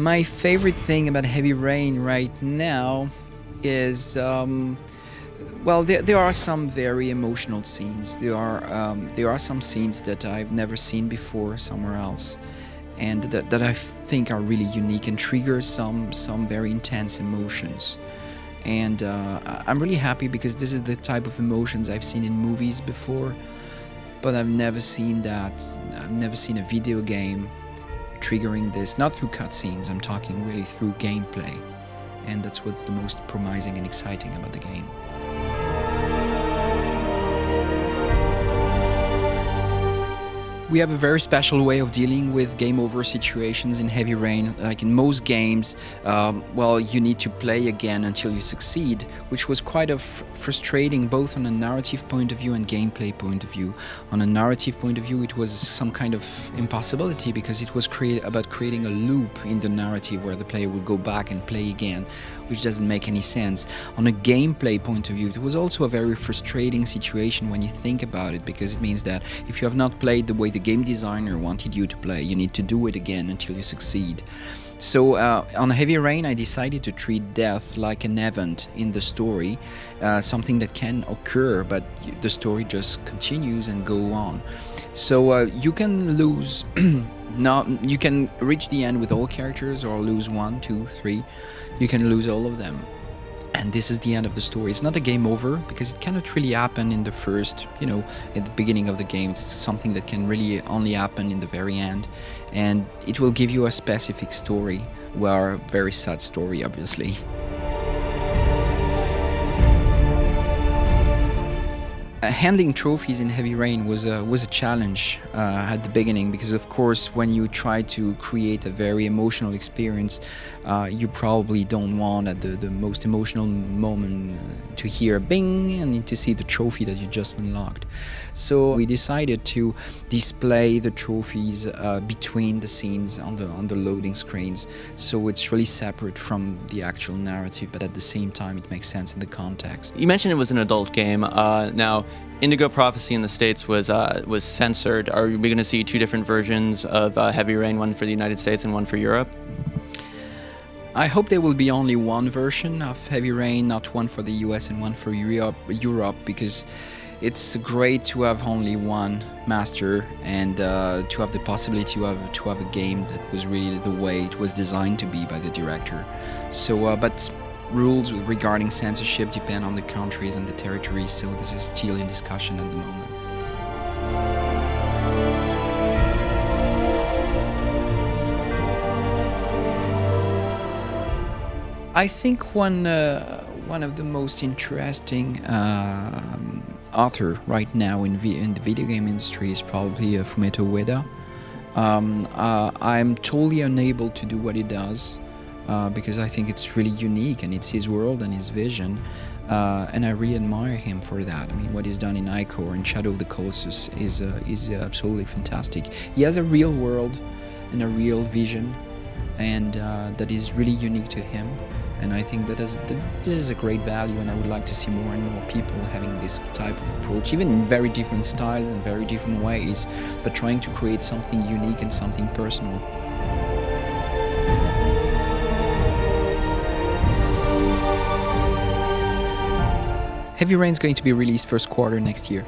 My favorite thing about Heavy Rain right now is, well, there are some very emotional scenes. There are some scenes that I've never seen before somewhere else, and that I think are really unique and trigger some very intense emotions. And I'm really happy because this is the type of emotions I've seen in movies before, but I've never seen that. I've never seen a video game triggering this, not through cutscenes, I'm talking really through gameplay. And that's what's the most promising and exciting about the game. We have a very special way of dealing with game over situations in Heavy Rain. Like in most games, well, you need to play again until you succeed, which was quite frustrating both on a narrative point of view and gameplay point of view. On a narrative point of view, it was some kind of impossibility because it was about creating a loop in the narrative where the player would go back and play again, which doesn't make any sense. On a gameplay point of view, it was also a very frustrating situation when you think about it, because it means that if you have not played the way the game designer wanted you to play, you need to do it again until you succeed. So on Heavy Rain, I decided to treat death like an event in the story, something that can occur, but the story just continues and go on. So you can lose, you can reach the end with all characters, or lose 1, 2, 3. You can lose all of them. And this is the end of the story. It's not a game over, because it cannot really happen in the first, at the beginning of the game. It's something that can really only happen in the very end. And it will give you a specific story, well, a very sad story, obviously. Handling trophies in Heavy Rain was a challenge at the beginning, because of course when you try to create a very emotional experience, you probably don't want at the most emotional moment to hear a bing and to see the trophy that you just unlocked. So we decided to display the trophies between the scenes on the loading screens, so it's really separate from the actual narrative, but at the same time it makes sense in the context. You mentioned it was an adult game. Now, Indigo Prophecy in the States was censored. Are we going to see two different versions of Heavy Rain, one for the United States and one for Europe? I hope there will be only one version of Heavy Rain, not one for the US and one for Europe, because it's great to have only one master and to have the possibility to have a game that was really the way it was designed to be by the director. So, but rules regarding censorship depend on the countries and the territories, so this is still in discussion at the moment. I think one of the most interesting author right now in the video game industry is probably Fumeto Ueda. I'm totally unable to do what he does, because I think it's really unique and it's his world and his vision, and I really admire him for that. I mean, what he's done in Ico or in Shadow of the Colossus is absolutely fantastic. He has a real world and a real vision, and that is really unique to him, and I think this is a great value, and I would like to see more and more people having this type of approach, even in very different styles and very different ways, but trying to create something unique and something personal. Heavy Rain is going to be released first quarter next year.